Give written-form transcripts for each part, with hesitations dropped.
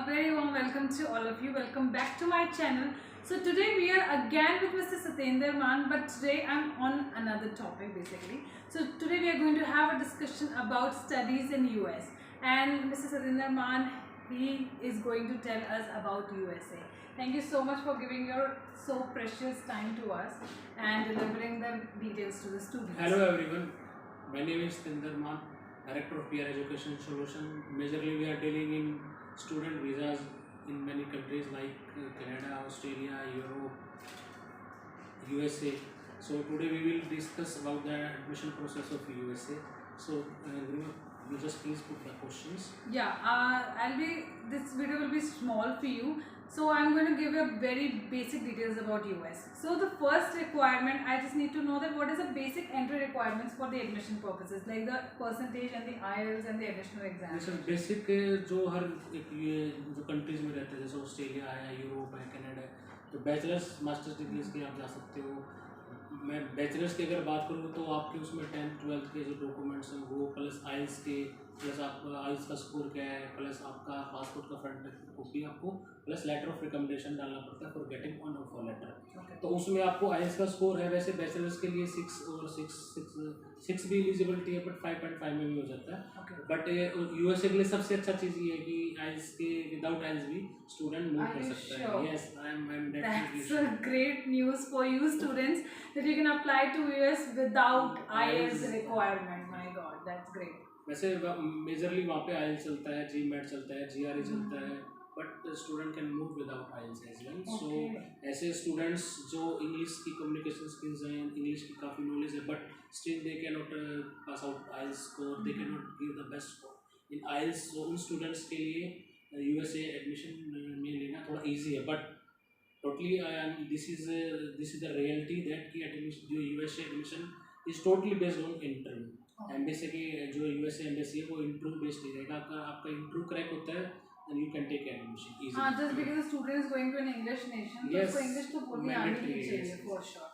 A very warm welcome to all of you. Welcome back to my channel. So today we are again with Mr. Satendra Maan, but today I'm on another topic basically. So today we are going to have a discussion about studies in US, and Mr. Satendra Maan, he is going to tell us about USA. Thank you so much for giving your so precious time to us and delivering the details to the students. Hello everyone, my name is Satendra Maan, Director of PR Education Solution. Majorly we are dealing in student visas in many countries like Canada, Australia, Europe, USA. So today we will discuss about the admission process of USA. So you just please put the questions. Yeah, this video will be small for you. So I'm going to give you very basic details about US. So the first requirement, I just need to know that what is the basic entry requirements for the admission purposes, like the percentage and the IELTS and the additional exam. Sir basic जो हर एक ये जो countries में रहते हैं जैसे Australia है, Europe है, कनाडा है, तो बैचलर्स मास्टर्स डिग्रीज के आप जा सकते हो. मैं बैचलर्स की अगर बात करूँ तो आपके उसमें 10th 12th के जो डॉक्यूमेंट्स हैं वो प्लस आइल्स के, प्लस आपका आइल्स का स्कोर क्या है, प्लस आपका पासपोर्ट का फ्रंट कॉपी आपको, प्लस लेटर ऑफ रिकमेंडेशन डालना पड़ता है for getting on offer letter. तो उसमें आपको आइल्स का स्कोर है. वैसे बैचलर्स के लिए 6 भी एलिजिबिलिटी है, बट 5.5 में भी हो जाता है. बट यूएसए के लिए सबसे अच्छा चीज़ ये है कि आइल्स के विदाउट आइल्स भी स्टूडेंट मूव कर सकता है. Yes, I am That's a great news for you students that you can apply to US without IELTS requirement. My God, that's great. वैसे मेजरली वहाँ पे आइल्स चलता है, GMAT चलता है, GRE चलता है, but student can move without IELTS as well. So ऐसे स्टूडेंट्स जो इंग्लिश की कम्युनिकेशन स्किल्स हैं, इंग्लिश की काफ़ी नॉलेज है, but still they can not pass out IELTS score, they can not give the best score in IELTS. So उन स्टूडेंट्स के लिए यूएसए एडमिशन में लेना थोड़ा ईजी है. But totally this is the reality that कि एडमिशन जो USA admission is totally based on interview. Embassy की जो यूएसए एम्बेसी है वो इंटरव्यू बेस्ड नहीं रहेगा. अगर आपका इंटरव्यू क्रैक होता है then you can take admission easily. Just because the student is going to an English nation, yes, so English to बोलनी आनी ही चाहिए yes. for sure.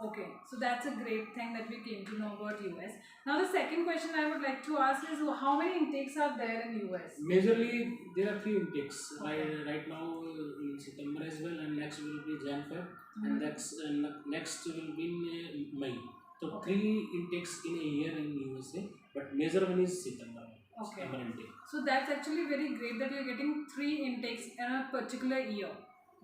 Okay, so that's a great thing that we came to know about US. Now the second question I would like to ask is how many intakes are there in US? Majorly there are 3 intakes. Right now in September as well, and next will be Jan Feb, and next will be in May. So 3 intakes in a year in USA, but major one is September. Okay. Intake. So that's actually very great that you're getting 3 intakes in a particular year.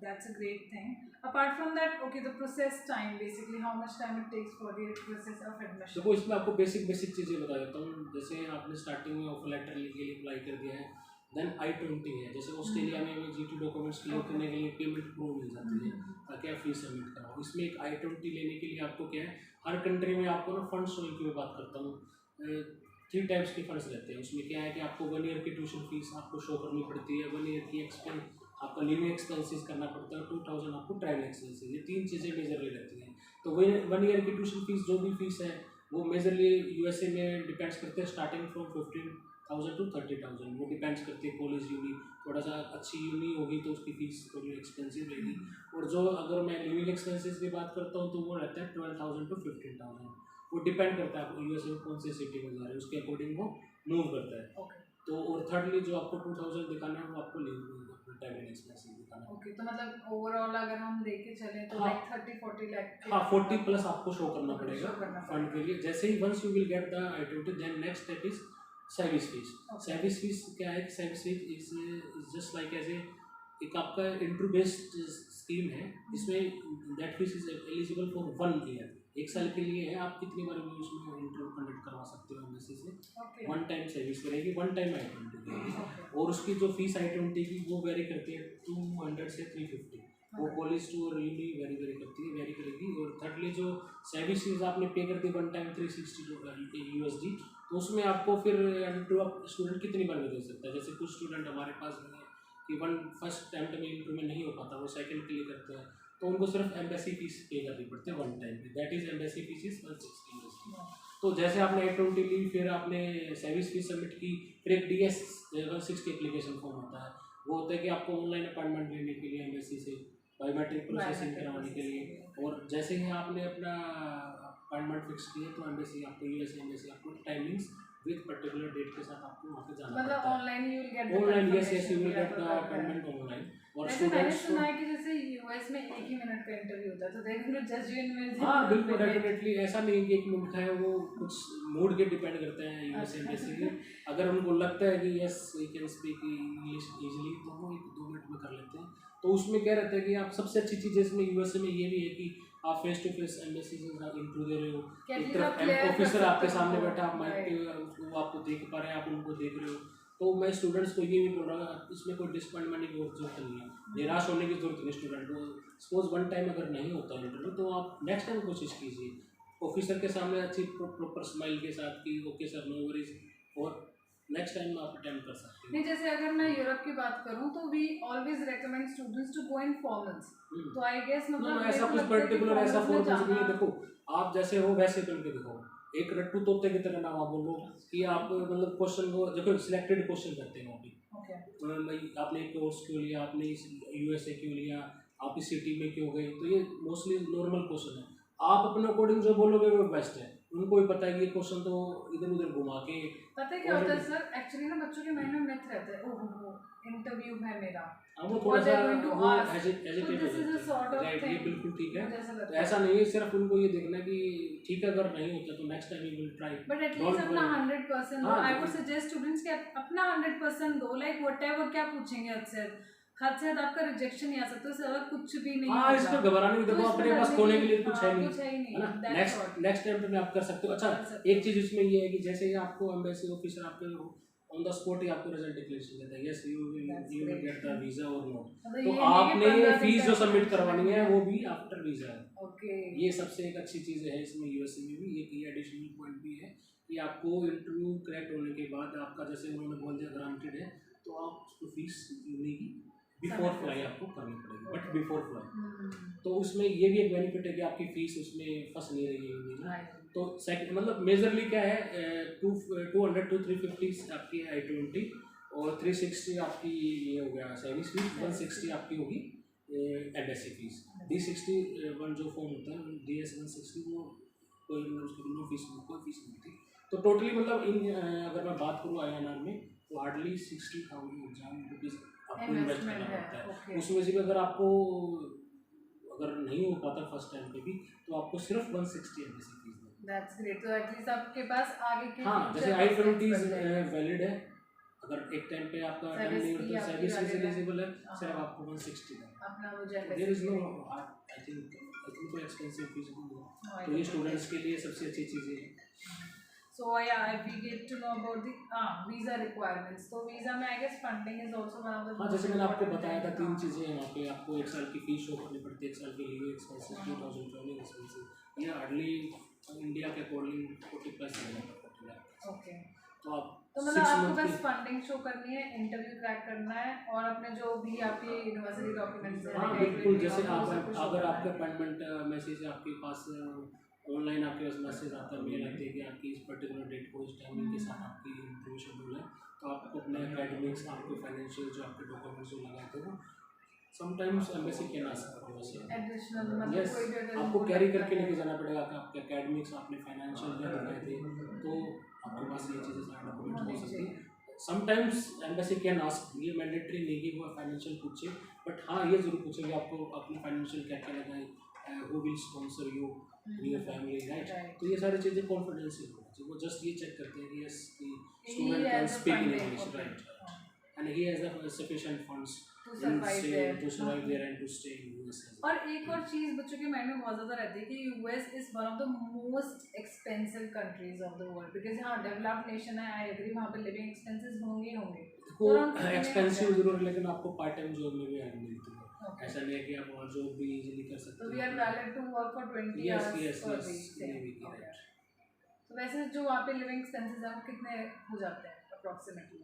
That's a great thing. Apart from that, okay, the process time, basically how much time it takes for the process of admission. देखो इसमें आपको basic चीज़ें बता देता हूँ. जैसे आपने starting में ऑफर लेटर के लिए अप्लाई कर दिया है, देन I-20 है. जैसे ऑस्ट्रेलिया में GT डॉक्यूमेंट्स क्लियर करने के लिए पेमेंट प्रो मिल जाती है ताकि आप फीस सबमिट कराओ. इसमें एक I-20 लेने के लिए आपको क्या है, हर कंट्री में आपको ना फंड शोइंग की मैं बात करता हूँ. 3 टाइप्स के फंड्स रहते हैं. उसमें क्या है कि आपको 1 ईयर की ट्यूशन फीस आपको शो करनी पड़ती है, 1 ईयर की आपका लिविंग एक्सपेंसेस करना पड़ता है, 2000 आपको ट्रैवल एक्सपेंसेस. ये 3 चीज़ें मेजरली रहती हैं. तो वही 1 ईयर की ट्यूशन फीस जो भी फीस है वो मेजरली यूएसए में डिपेंड्स करते हैं, स्टार्टिंग फ्रॉम 15,000 to 30,000. वो डिपेंड्स करती है कॉलेज यूनी. थोड़ा सा अच्छी यूनी होगी तो उसकी फीस थोड़ी एक्सपेंसिव रहेगी. और जो अगर मैं लिविंग एक्सपेंसेस की बात करता हूँ तो वो रहता है 12,000 to 15,000. वो डिपेंड करता है आपको यूएसए में कौन से सिटी में जा रहे हैं, उसके अकॉर्डिंग वो मूव करता है. Okay. तो और थर्डली जो आपको 2000 दिखाना है वो आपको ट्रैवल एक्सपेंसेस दिखाना है. ओके, तो मतलब ओवरऑल अगर हम लेके चलें तो लाइक 30-40 लाख. हाँ, 40 प्लस आपको शो करना पड़ेगा फंड के लिए. जैसे ही once you will get the I-20, then next step is service fees. Service fees क्या है कि service fees is just like as एक आपका इंटरव्यू बेस्ड स्कीम है. इसमें that fees is eligible for 1 year. 1 साल के लिए है. आप कितनी बार भी उसमें इंटरव्यू कंडक्ट करवा सकते हो एम्बेसी से. 1 टाइम सर्विस करेगी, 1 टाइम I-20 करेगी. और उसकी जो फीस I-20 की वो वेरी करती है 200 से 350. वो कॉलेज टू और यूनी वेरी करती है, वेरी करेगी. और थर्डली जो सर्विस फीस आपने पे कर दी 1 टाइम 360 USD, तो उसमें आपको फिर स्टूडेंट कितनी बार भी दे सकता है. जैसे कुछ स्टूडेंट हमारे पास भी है कि फर्स्ट अटेम्प्ट में इंटरव्यू में नहीं हो पाता, वो सेकंड के लिए करते हैं, तो उनको सिर्फ एम्बेसी फीस पे करनी पड़ती है 1 टाइम पे. That is embassy fees is 160 USD. तो जैसे आपने I-20 ली, फिर आपने सर्विस फीस सबमिट की, फिर एक DS 160 एप्लीकेशन फॉर्म होता है. वो होता है कि आपको ऑनलाइन अपॉइंटमेंट लेने के लिए एम्बेसी से बायोमेट्रिक प्रोसेसिंग करवाने के लिए. और जैसे ही आपने अपना अपॉइंटमेंट फिक्स किए तो एम्बेसी आपको यूएस एम्बेसी आपको टाइमिंग्स विद पर्टिकुलर डेट के साथ आपको वहाँ पे जाना मतलब पड़ता है। Online you will get online yes you will get the appointment online. और वैसे मैंने स्टूडेंट्स सुना है कि जैसे यूएस में 1 ही मिनट का इंटरव्यू होता है, तो दे कैन जज यू इन हाँ बिल्कुल डेफिनेटली, ऐसा नहीं कि 1 मिनट का है, वो कुछ मूड के डिपेंड करते हैं यूएस एम्बेसी के। अगर उनको लगता है कि yes we can speak English easily तो वो 1-2 मिनट में कर लेते हैं। तो उसमें क्या रहता है कि आप सबसे अच्छी चीज़ इसमें यूएसए में ये भी है कि आप फेस टू फेस एम्बेसी से इंटरव्यू दे रहे हो, एक तरफ ऑफिसर आपके सामने बैठा, आप माइक पे वो आपको देख पा रहे हैं, आप उनको देख रहे हो। तो मैं स्टूडेंट्स को ये भी बोल रहा हूँ, इसमें कोई डिसअपॉइंटमेंट की जरूरत नहीं है, निराश होने की जरूरत नहीं स्टूडेंट को। सपोज वन टाइम अगर नहीं होता इंटरव्यू तो आप नेक्स्ट टाइम कोशिश कीजिए, ऑफिसर के सामने अच्छी प्रॉपर स्माइल के साथ कि ओके सर नो वरीज, और नेक्स्ट टाइम आप अटेम्प्ट कर सकते हैं। नहीं, जैसे अगर मैं यूरोप की बात करूं तो we always recommend students to go in formals, तो आई गेस मतलब ऐसा कुछ पर्टिकुलर ऐसा फॉर्मल्स नहीं है। देखो आप जैसे हो वैसे बन के दिखाओ, एक रट्टू तोते की तरह ना आप बोलो कि आप मतलब क्वेश्चन को देखो, सिलेक्टेड क्वेश्चन करते हैं वहाँ पे। भाई आपने एक कोर्स क्यों लिया, आपने इस यूएसए क्यों लिया, आप इस सिटी में क्यों गए, तो ये मोस्टली नॉर्मल क्वेश्चन है। आप अपने अकॉर्डिंग जो बोलोगे वो बेस्ट है, उनको भी पता है कि ये क्वेश्चन तो इधर उधर घुमा के। पता है क्या होता है सर, एक्चुअली ना बच्चों के माइंड में मिथ रहता है, ओहो इंटरव्यू है मेरा, वो थोड़ा सा वो हेजिटेट राइट, ये बिल्कुल ठीक है। तो ऐसा नहीं है, सिर्फ उनको ये देखना है कि ठीक है अगर नहीं होता तो next time we will try, but at least अपना 100% दो। आई वुड सजेस्ट स्टूडेंट्स के अपना 100% दो, लाइक व्हाटएवर क्या पूछेंगे हद से आपका रिजेक्शन नहीं आ सकता, उससे ज्यादा कुछ भी नहीं। हाँ इसमें घबराने की, देखो अपने पास खोने के लिए कुछ है नहीं, है ना। नेक्स्ट टाइम पे आप कर सकते हो। अच्छा एक चीज इसमें ये है कि जैसे ही आपको एम्बेसी ऑफिसर आपके ऑन द स्पॉट ही आपको रिजल्ट डिक्लेरेशन देता है, yes you will get the visa और नॉट। तो आपने फीस जो सबमिट करवानी है वो भी आफ्टर वीजा है। ओके, ये सबसे एक अच्छी चीज़ है इसमें यूएसए में भी, एक ये एडिशनल पॉइंट भी है कि आपको इंटरव्यू क्रैक होने के बाद आपका जैसे उन्होंने बोल दिया ग्रांटेड है तो आप उसको फीस लेने की बिफोर फ्लाई आपको करनी पड़ेगी, बट बिफोर फ्लाई। तो उसमें ये भी एक बेनिफिट है कि आपकी फीस उसमें फंस नहीं रही है। तो सेकंड मतलब मेजरली क्या है, 200 to 350 आपकी I-20 और 360 आपकी ये हो गया सर्विस फीस, 160 आपकी होगी एम्बेसी फीस। D61 जो फॉर्म होता है DS160 वो कोई मतलब उसकी नो फीस नहीं, कोई फीस नहीं थी। तो टोटली मतलब अगर मैं बात करूँ INR में तो हार्डली 60,000 रुपीज़ आपको इन्वेस्ट करना पड़ता है। उसमें से भी अगर आपको अगर नहीं हो पाता फर्स्ट टाइम पे भी तो आपको सिर्फ 160 एम्बेसी फीस देना। दैट्स ग्रेट, तो एटलीस्ट आपके पास आगे के हाँ जैसे I-20 वैलिड है, अगर एक टाइम पे आपका टाइम नहीं होता सर्विस फीस एलिजिबल है, सिर्फ आपको 160 देना अपना वो जो there is no I think कोई एक्सपेंसिव फीस नहीं है। तो ये स्टूडेंट्स के लिए सबसे अच्छी चीज़ है। So yeah, if we get to know about the visa requirements, तो visa में I guess funding is also one of the। हाँ जैसे मैंने आपको बताया था 3 चीज़ें हैं वहाँ पे, आपको 1 साल की फीस शो करनी पड़ती है, 1 साल के लिए एक्सपेंसेस 2000 ट्रैवलिंग एक्सपेंसेस, ये हार्डली इंडिया के अकॉर्डिंग 40+ है। ओके, तो आप तो मतलब आपको बस फंडिंग शो करनी है, इंटरव्यू क्रैक करना है और अपने जो भी आपके यूनिवर्सिटी डॉक्यूमेंट्स हैं। हाँ बिल्कुल, जैसे आप अगर आपके अपॉइंटमेंट मैसेज आपके पास ऑनलाइन आपके पास मैसेज आता है, मेल आती है कि आपकी इस पर्टिकुलर डेट को इस टाइमिंग के साथ आपकी इंटरव्यू शेड्यूल है, तो आपको अपने एकेडमिक्स आपके फाइनेंशियल जो आपके डॉक्यूमेंट्स जो लगाते हो समटाइम्स एम्बेसी के ना सकते हो एडिशनल यस आपको कैरी करके लेके जाना पड़ेगा कि आपके एकेडमिक्स आपने फाइनेंशियल जो दिखाए थे तो आपके पास ये चीज़ें सारे डॉक्यूमेंट्स हो सकती है। समटाइम्स एम्बेसी कैन आस्क, ये मैंडेटरी नहीं कि वो फाइनेंशियल पूछे, बट हाँ ये जरूर पूछेंगे आपको अपने फाइनेंशियल क्या क्या लगाए, who will sponsor you in your family, right. तो ये सारी चीज़ें कॉन्फिडेंशियल होती है, वो जस्ट ये चेक करते हैं कि yes student can speak in English, right, and he has the sufficient funds to survive there and to stay in US. और एक और चीज़ बच्चों के माइंड में बहुत ज़्यादा रहती है कि US is one of the most expensive countries of the world, because हाँ डेवलप्ड नेशन है, आई एग्री, वहाँ पे लिविंग एक्सपेंसेस होंगे ही होंगे। तो एक्सपेंसिव जरूर, लेकिन आपको पार्ट टाइम जॉब में भी हेल्प मिलती है। ऐसा नहीं है कि आप और जॉब भी इजीली कर सकते हो। तो we are valid to work for 20 hours per week. तो वैसे जो वहाँ पे लिविंग एक्सपेंसेस हैं वो कितने हो जाते हैं अप्रॉक्सीमेटली?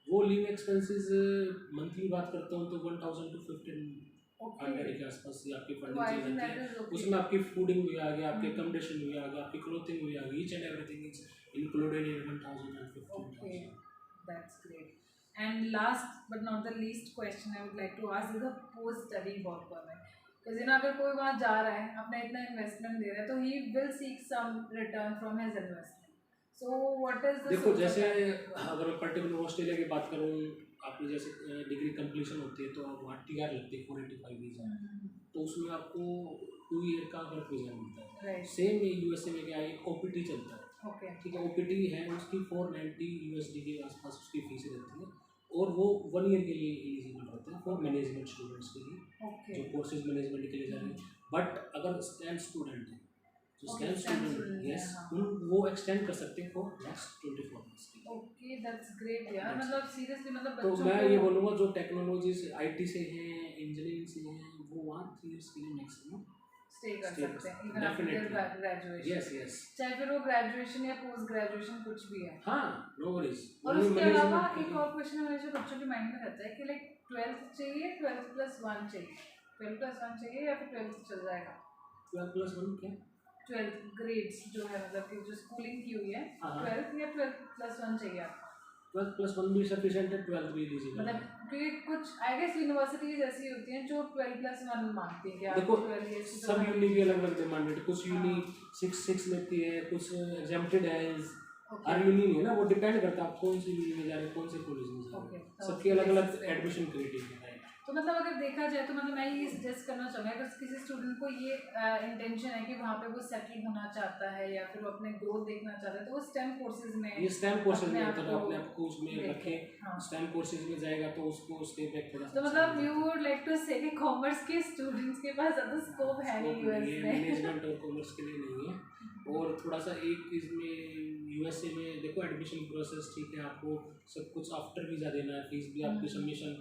वो लिविंग एक्सपेंसेस मंथली बात करता हूँ तो 1000 to 1500 के आसपास आपकी फंडिंग चीज जाती है। उसमें आपकी फूडिंग भी आ गया, आपके अकोमोडेशन भी आ गया, आपकी क्लोथिंग भी आ गई, each and everything is included in 1000 and 15,000। Okay, that's great. And last but not the least question I would like to ask is the post study work permit, because you know अगर कोई वहाँ जा रहा है अपना इतना investment दे रहा है तो he will seek some return from his investment, So what is the देखो source of जैसे that? अगर मैं पर्टिकुलर ऑस्ट्रेलिया की बात करूँ, आपकी जैसे डिग्री कंप्लीशन होती है तो आप वहाँ TR लगती है 485 वीज़ा, तो उसमें आपको 2 ईयर का वर्क वीज़ा मिलता है। Right. सेम ये यूएसए में क्या है, OPT चलता है, Okay. ठीक है। OPT है उसकी 490 USD के आसपास उसकी फीस रहती है, और वो 1 ईयर के लिए एलिजिबल रहते हैं फॉर मैनेजमेंट स्टूडेंट्स के लिए, Okay. जो कोर्सेज मैनेजमेंट के लिए जा रहे हैं। बट अगर स्टैंड स्टूडेंट है, जो Okay, stand STEM student students yes, हैं, हाँ। वो एक्सटेंड कर सकते हैं फॉर नेक्स्ट 24 मंथ्स के लिए। Okay, that's great यार, Yes. मतलब सीरियसली मतलब तो बच्चों मैं को ये बोलूँगा जो टेक्नोलॉजी से IT से हैं, इंजीनियरिंग से हैं, वो 1-3 ईयर्स के लिए मैक्सिमम स्टे कर stay सकते हैं कर even after Definitely. Graduation, yes yes. चाहे फिर वो ग्रेजुएशन या पोस्ट ग्रेजुएशन कुछ भी है। हाँ, नो वरीज। और उसके अलावा एक और क्वेश्चन हमेशा बच्चों के माइंड में रहता है कि लाइक 12th चाहिए, 12+1 चाहिए, 12+1 चाहिए या फिर 12th चल जाएगा? 12+1 क्या? 12th ग्रेड्स जो है, मतलब कि जो स्कूलिंग की हुई है, हाँ। 12th या 12+1 चाहिए आपको? 12+1 भी सफिशिएंट है, 12th भी एलिजिबल है। मतलब क्योंकि कुछ आई गेस यूनिवर्सिटीज ऐसी होती हैं जो 12+1 मांगती है कि आप देखो 12 years की सब तो- यूनी की अलग अलग डिमांडेड, कुछ यूनी 6 लेती है, कुछ एग्जेम्प्टेड है। Okay. हर यूनी नहीं है ना, वो डिपेंड करता है आप कौन सी यूनी में जा रहे हैं, कौन से कॉलेज में जा रहे Okay. हैं, सबके अलग अलग Basis पे। एडमिशन क्राइटेरिया है। तो मतलब अगर देखा जाए तो मतलब मैं ये सजेस्ट करना चाहूँगा, अगर किसी स्टूडेंट को ये इंटेंशन है कि वहाँ पे वो सेटल होना चाहता है या फिर वो अपने ग्रोथ देखना चाहता है, तो वो स्टेम कोर्सेज में ये स्टेम कोर्सेज में अपने मतलब आप को अपने आप को उसमें देखे। रखे, हाँ। स्टेम कोर्सेज में जाएगा तो उसको स्टेप बैक थोड़ा तो मतलब यू वुड लाइक टू से कि कॉमर्स के स्टूडेंट्स के पास ज़्यादा स्कोप है नहीं यूएस में। मैनेजमेंट और कॉमर्स के लिए नहीं है। और थोड़ा सा एक इसमें यूएसए में देखो एडमिशन प्रोसेस ठीक है, आपको सब कुछ आफ्टर वीज़ा देना है, फीस भी आपकी सबमिशन